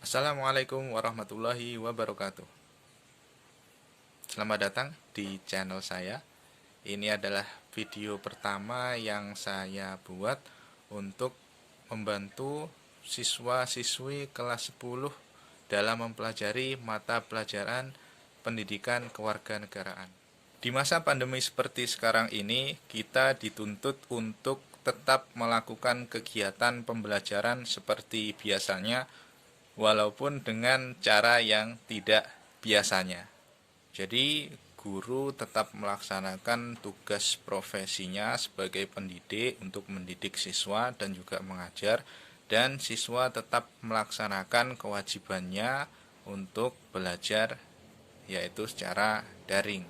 Assalamualaikum warahmatullahi wabarakatuh. Selamat datang di channel saya. Ini adalah video pertama yang saya buat untuk membantu siswa-siswi kelas 10 dalam mempelajari mata pelajaran pendidikan kewarganegaraan. Di masa pandemi seperti sekarang ini, kita dituntut untuk tetap melakukan kegiatan pembelajaran seperti biasanya, walaupun dengan cara yang tidak biasanya. Jadi, guru tetap melaksanakan tugas profesinya sebagai pendidik untuk mendidik siswa dan juga mengajar, dan siswa tetap melaksanakan kewajibannya untuk belajar, yaitu secara daring.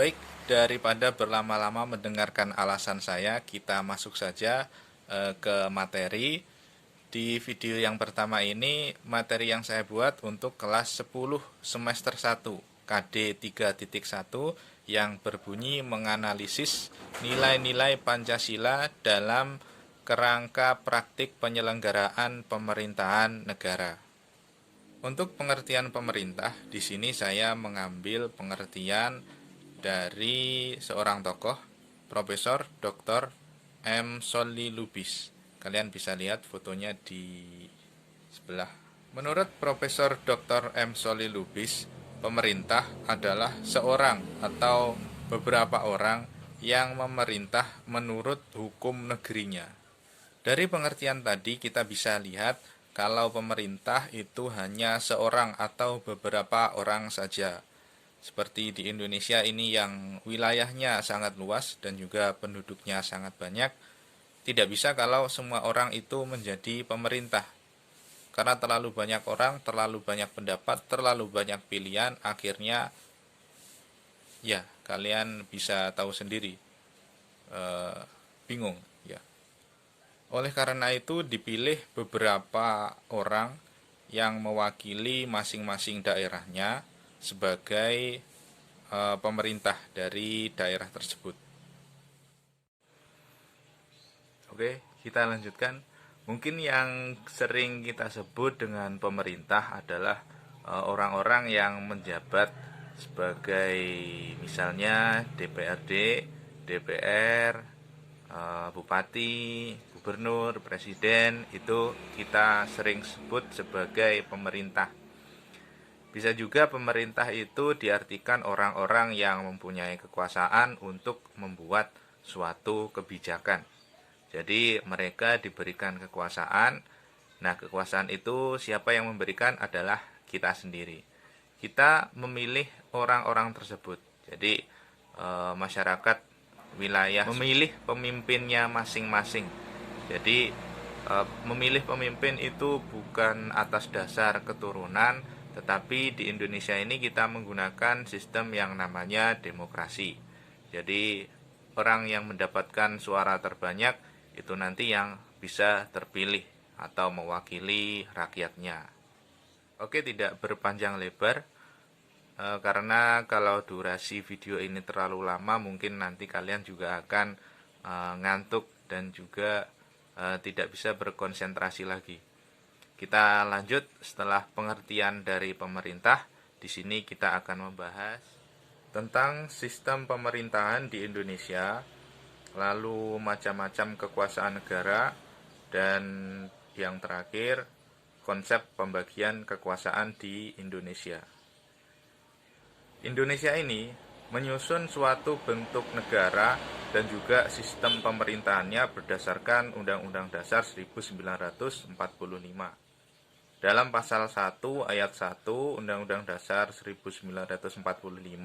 Baik, daripada berlama-lama mendengarkan alasan saya, kita masuk saja ke materi. Di video yang pertama ini, materi yang saya buat untuk kelas 10 semester 1 KD 3.1 yang berbunyi menganalisis nilai-nilai Pancasila dalam kerangka praktik penyelenggaraan pemerintahan negara. Untuk pengertian pemerintah, di sini saya mengambil pengertian dari seorang tokoh, Profesor Dr. M. Sholli Lubis. Kalian bisa lihat fotonya di sebelah. Menurut Profesor Dr. M. Sholli Lubis, pemerintah adalah seorang atau beberapa orang yang memerintah menurut hukum negerinya. Dari pengertian tadi kita bisa lihat kalau pemerintah itu hanya seorang atau beberapa orang saja. Seperti di Indonesia ini yang wilayahnya sangat luas dan juga penduduknya sangat banyak, tidak bisa kalau semua orang itu menjadi pemerintah. Karena terlalu banyak orang, terlalu banyak pendapat, terlalu banyak pilihan, akhirnya ya kalian bisa tahu sendiri, bingung ya. Oleh karena itu dipilih beberapa orang yang mewakili masing-masing daerahnya sebagai pemerintah dari daerah tersebut. Oke, kita lanjutkan. Mungkin yang sering kita sebut dengan pemerintah adalah orang-orang yang menjabat sebagai misalnya DPRD, DPR, bupati, gubernur, presiden, itu kita sering sebut sebagai pemerintah. Bisa juga pemerintah itu diartikan orang-orang yang mempunyai kekuasaan untuk membuat suatu kebijakan. Jadi mereka diberikan kekuasaan. Nah, kekuasaan itu siapa yang memberikan adalah kita sendiri. Kita memilih orang-orang tersebut. Jadi masyarakat wilayah memilih pemimpinnya masing-masing. Jadi memilih pemimpin itu bukan atas dasar keturunan, tetapi di Indonesia ini kita menggunakan sistem yang namanya demokrasi. Jadi orang yang mendapatkan suara terbanyak itu nanti yang bisa terpilih atau mewakili rakyatnya. Oke, tidak berpanjang lebar, karena kalau durasi video ini terlalu lama mungkin nanti kalian juga akan ngantuk dan juga tidak bisa berkonsentrasi lagi. Kita lanjut setelah pengertian dari pemerintah. Di sini kita akan membahas tentang sistem pemerintahan di Indonesia, lalu macam-macam kekuasaan negara, dan yang terakhir konsep pembagian kekuasaan di Indonesia. Indonesia ini menyusun suatu bentuk negara dan juga sistem pemerintahannya berdasarkan Undang-Undang Dasar 1945. Dalam pasal 1 ayat 1 Undang-Undang Dasar 1945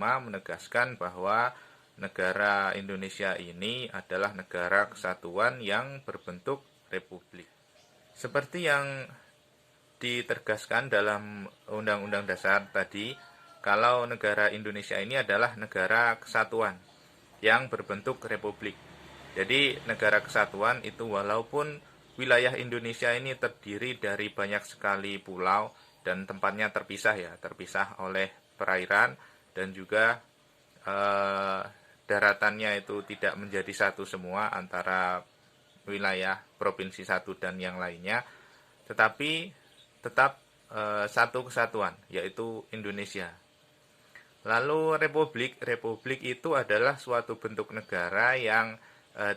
menegaskan bahwa negara Indonesia ini adalah negara kesatuan yang berbentuk republik. Seperti yang ditegaskan dalam Undang-Undang Dasar tadi, kalau negara Indonesia ini adalah negara kesatuan yang berbentuk republik. Jadi negara kesatuan itu walaupun wilayah Indonesia ini terdiri dari banyak sekali pulau dan tempatnya terpisah oleh perairan dan juga daratannya itu tidak menjadi satu semua antara wilayah provinsi satu dan yang lainnya, tetapi tetap satu kesatuan, yaitu Indonesia. Lalu republik itu adalah suatu bentuk negara yang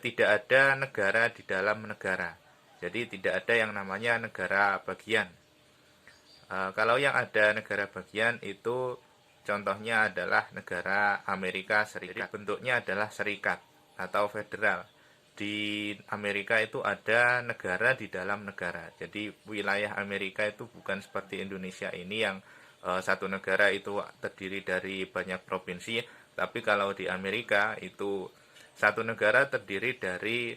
tidak ada negara di dalam negara. Jadi tidak ada yang namanya negara bagian. Kalau yang ada negara bagian itu contohnya adalah negara Amerika Serikat. Jadi bentuknya adalah serikat atau federal. Di Amerika itu ada negara di dalam negara. Jadi wilayah Amerika itu bukan seperti Indonesia ini yang satu negara itu terdiri dari banyak provinsi, tapi kalau di Amerika itu satu negara terdiri dari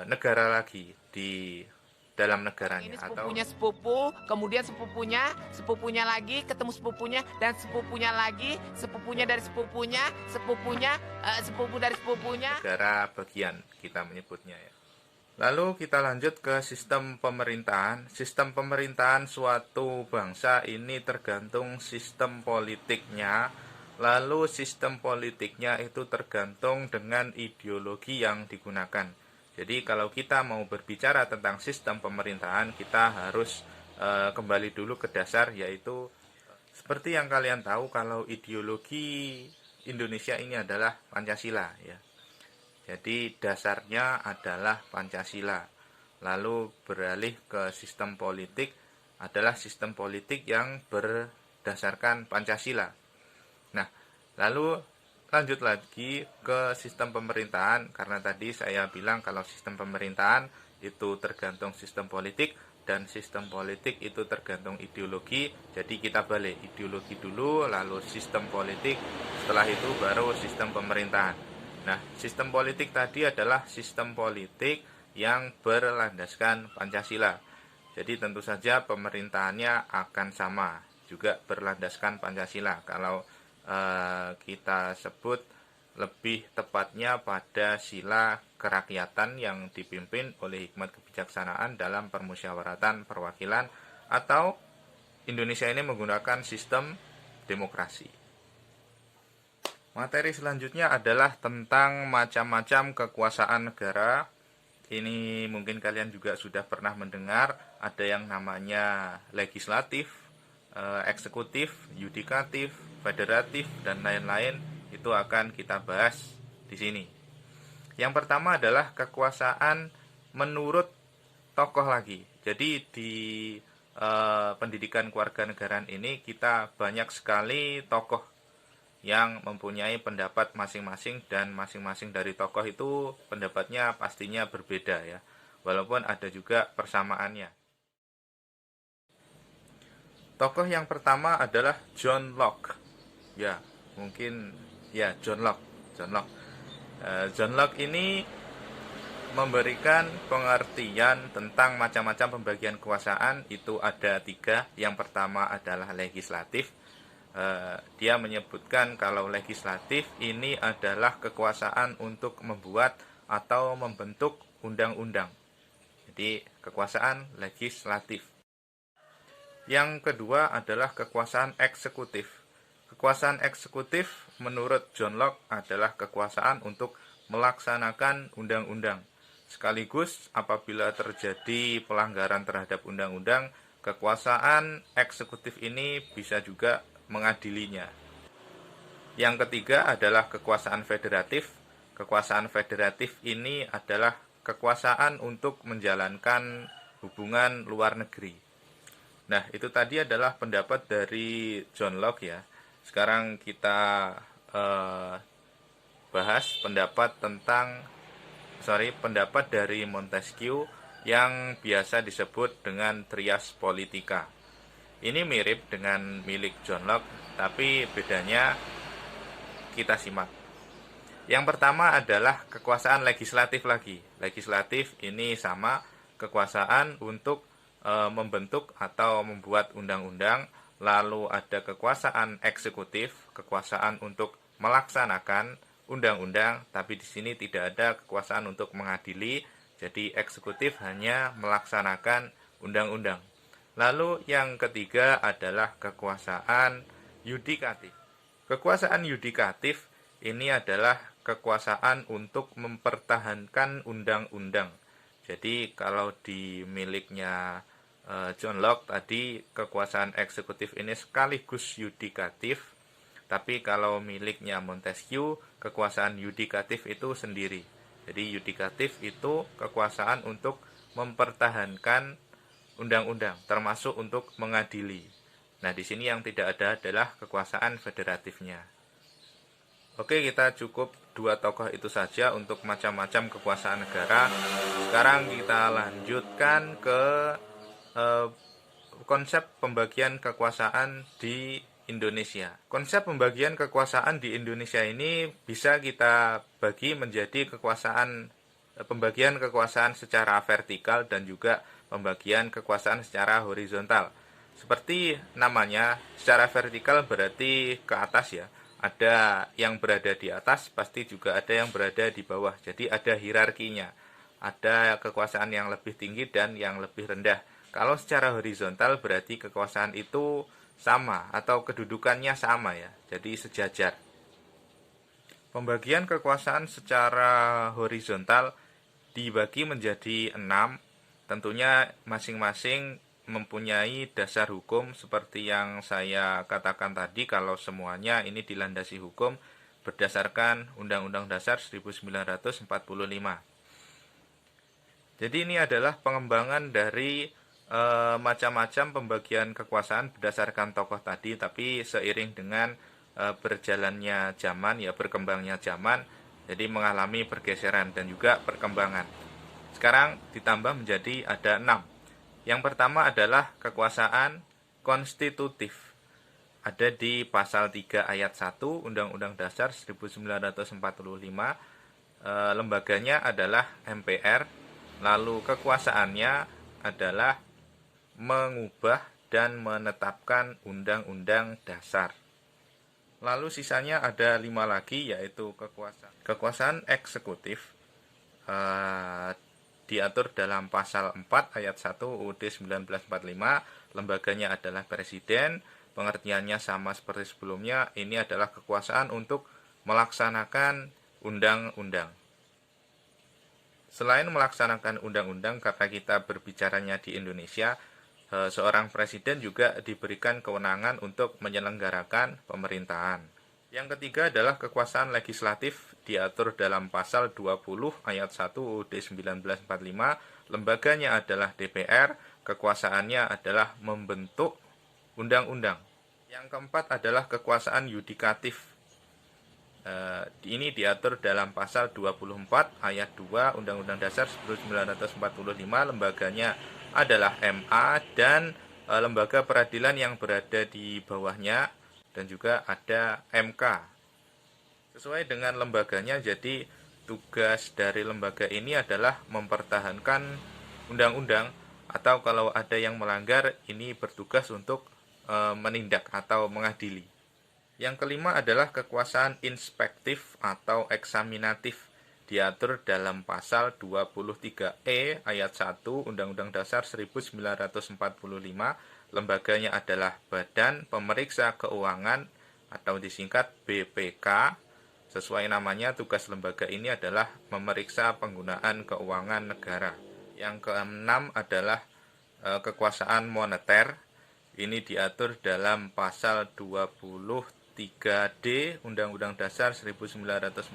negara lagi di dalam negaranya. Ini sepupunya sepupu, kemudian sepupunya lagi, ketemu sepupunya, dan sepupunya lagi, sepupunya dari sepupunya, sepupu dari sepupunya. Negara bagian kita menyebutnya ya. Lalu kita lanjut ke sistem pemerintahan. Sistem pemerintahan suatu bangsa ini tergantung sistem politiknya. Lalu sistem politiknya itu tergantung dengan ideologi yang digunakan. Jadi kalau kita mau berbicara tentang sistem pemerintahan, kita harus kembali dulu ke dasar, yaitu seperti yang kalian tahu kalau ideologi Indonesia ini adalah Pancasila ya. Jadi dasarnya adalah Pancasila. Lalu beralih ke sistem politik adalah sistem politik yang berdasarkan Pancasila. Nah, lalu lanjut lagi ke sistem pemerintahan, karena tadi saya bilang kalau sistem pemerintahan itu tergantung sistem politik dan sistem politik itu tergantung ideologi. Jadi kita balik, ideologi dulu lalu sistem politik, setelah itu baru sistem pemerintahan. Nah, sistem politik tadi adalah sistem politik yang berlandaskan Pancasila. Jadi tentu saja pemerintahannya akan sama, juga berlandaskan Pancasila. Kalau kita sebut lebih tepatnya pada sila kerakyatan yang dipimpin oleh hikmat kebijaksanaan dalam permusyawaratan perwakilan, atau Indonesia ini menggunakan sistem demokrasi. Materi selanjutnya adalah tentang macam-macam kekuasaan negara. Ini mungkin kalian juga sudah pernah mendengar, ada yang namanya legislatif, eksekutif, yudikatif, federatif, dan lain-lain. Itu akan kita bahas di sini. Yang pertama adalah kekuasaan menurut tokoh lagi. Jadi di pendidikan kewarganegaraan ini kita banyak sekali tokoh yang mempunyai pendapat masing-masing, dan masing-masing dari tokoh itu pendapatnya pastinya berbeda ya, walaupun ada juga persamaannya. Tokoh yang pertama adalah John Locke. Ya, mungkin ya John Locke. John Locke ini memberikan pengertian tentang macam-macam pembagian kekuasaan. Itu ada 3. Yang pertama adalah legislatif. Dia menyebutkan kalau legislatif ini adalah kekuasaan untuk membuat atau membentuk undang-undang. Jadi kekuasaan legislatif. Yang kedua adalah kekuasaan eksekutif. Kekuasaan eksekutif menurut John Locke adalah kekuasaan untuk melaksanakan undang-undang. Sekaligus apabila terjadi pelanggaran terhadap undang-undang, kekuasaan eksekutif ini bisa juga mengadilinya. Yang ketiga adalah kekuasaan federatif. Kekuasaan federatif ini adalah kekuasaan untuk menjalankan hubungan luar negeri. Nah, itu tadi adalah pendapat dari John Locke ya. Sekarang kita bahas pendapat dari Montesquieu yang biasa disebut dengan trias politica. Ini mirip dengan milik John Locke, tapi bedanya kita simak. Yang pertama adalah kekuasaan legislatif lagi. Legislatif ini sama, kekuasaan untuk membentuk atau membuat undang-undang. Lalu ada kekuasaan eksekutif, kekuasaan untuk melaksanakan undang-undang, tapi di sini tidak ada kekuasaan untuk mengadili. Jadi eksekutif hanya melaksanakan undang-undang. Lalu yang ketiga adalah kekuasaan yudikatif. Kekuasaan yudikatif ini adalah kekuasaan untuk mempertahankan undang-undang. Jadi kalau di miliknya John Locke tadi, kekuasaan eksekutif ini sekaligus yudikatif, tapi kalau miliknya Montesquieu, kekuasaan yudikatif itu sendiri. Jadi yudikatif itu kekuasaan untuk mempertahankan undang-undang, termasuk untuk mengadili. Nah, di sini yang tidak ada adalah kekuasaan federatifnya. Oke, kita cukup dua tokoh itu saja untuk macam-macam kekuasaan negara. Sekarang kita lanjutkan ke konsep pembagian kekuasaan di Indonesia. Konsep pembagian kekuasaan di Indonesia ini bisa kita bagi menjadi pembagian kekuasaan secara vertikal dan juga pembagian kekuasaan secara horizontal. Seperti namanya, secara vertikal berarti ke atas ya. Ada yang berada di atas, pasti juga ada yang berada di bawah. Jadi ada hierarkinya. Ada kekuasaan yang lebih tinggi dan yang lebih rendah. Kalau secara horizontal berarti kekuasaan itu sama atau kedudukannya sama ya. Jadi sejajar. Pembagian kekuasaan secara horizontal dibagi menjadi 6. Tentunya masing-masing mempunyai dasar hukum seperti yang saya katakan tadi, kalau semuanya ini dilandasi hukum berdasarkan Undang-Undang Dasar 1945. Jadi ini adalah pengembangan dari macam-macam pembagian kekuasaan berdasarkan tokoh tadi, tapi seiring dengan berjalannya zaman, ya berkembangnya zaman, jadi mengalami pergeseran dan juga perkembangan. Sekarang ditambah menjadi ada 6. Yang pertama adalah kekuasaan konstitutif. Ada di pasal 3 ayat 1 Undang-Undang Dasar 1945. Lembaganya adalah MPR. Lalu kekuasaannya adalah mengubah dan menetapkan undang-undang dasar. Lalu sisanya ada 5 lagi, yaitu kekuasaan eksekutif. Diatur dalam pasal 4 ayat 1 UUD 1945, lembaganya adalah presiden, pengertiannya sama seperti sebelumnya, ini adalah kekuasaan untuk melaksanakan undang-undang. Selain melaksanakan undang-undang, karena kita berbicaranya di Indonesia, seorang presiden juga diberikan kewenangan untuk menyelenggarakan pemerintahan. Yang ketiga adalah kekuasaan legislatif, diatur dalam pasal 20 ayat 1 UUD 1945, lembaganya adalah DPR, kekuasaannya adalah membentuk undang-undang. Yang keempat adalah kekuasaan yudikatif. Ini diatur dalam pasal 24 ayat 2 Undang-Undang Dasar 1945, lembaganya adalah MA dan lembaga peradilan yang berada di bawahnya, dan juga ada MK. Sesuai dengan lembaganya, jadi tugas dari lembaga ini adalah mempertahankan undang-undang, atau kalau ada yang melanggar, ini bertugas untuk menindak atau mengadili. Yang kelima adalah kekuasaan inspektif atau eksaminatif, diatur dalam pasal 23E ayat 1 Undang-Undang Dasar 1945. Lembaganya adalah Badan Pemeriksa Keuangan atau disingkat BPK. Sesuai namanya, tugas lembaga ini adalah memeriksa penggunaan keuangan negara. Yang keenam adalah kekuasaan moneter. Ini diatur dalam pasal 23D Undang-Undang Dasar 1945.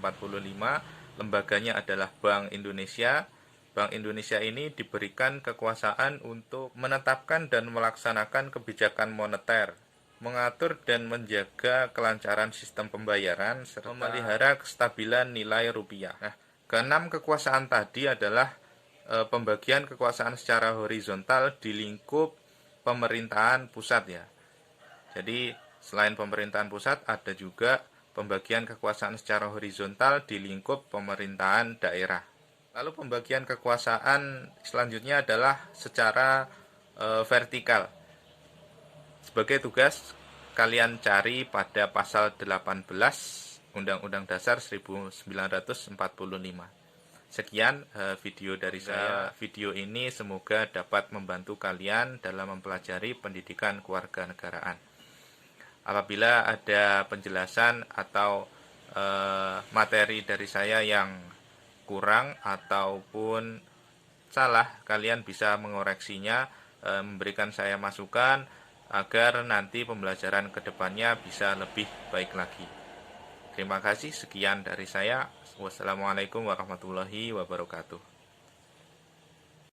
Lembaganya adalah Bank Indonesia. Bank Indonesia ini diberikan kekuasaan untuk menetapkan dan melaksanakan kebijakan moneter, mengatur dan menjaga kelancaran sistem pembayaran, serta memelihara kestabilan nilai rupiah. Nah, keenam kekuasaan tadi adalah pembagian kekuasaan secara horizontal di lingkup pemerintahan pusat ya. Jadi selain pemerintahan pusat, ada juga pembagian kekuasaan secara horizontal di lingkup pemerintahan daerah. Lalu pembagian kekuasaan selanjutnya adalah secara vertikal. Sebagai tugas, kalian cari pada pasal 18 Undang-Undang Dasar 1945. Sekian video dari saya. Video ini semoga dapat membantu kalian dalam mempelajari pendidikan kewarganegaraan. Apabila ada penjelasan atau materi dari saya yang kurang ataupun salah, kalian bisa mengoreksinya memberikan saya masukan agar nanti pembelajaran kedepannya bisa lebih baik lagi. Terima kasih, sekian dari saya. Wassalamualaikum warahmatullahi wabarakatuh.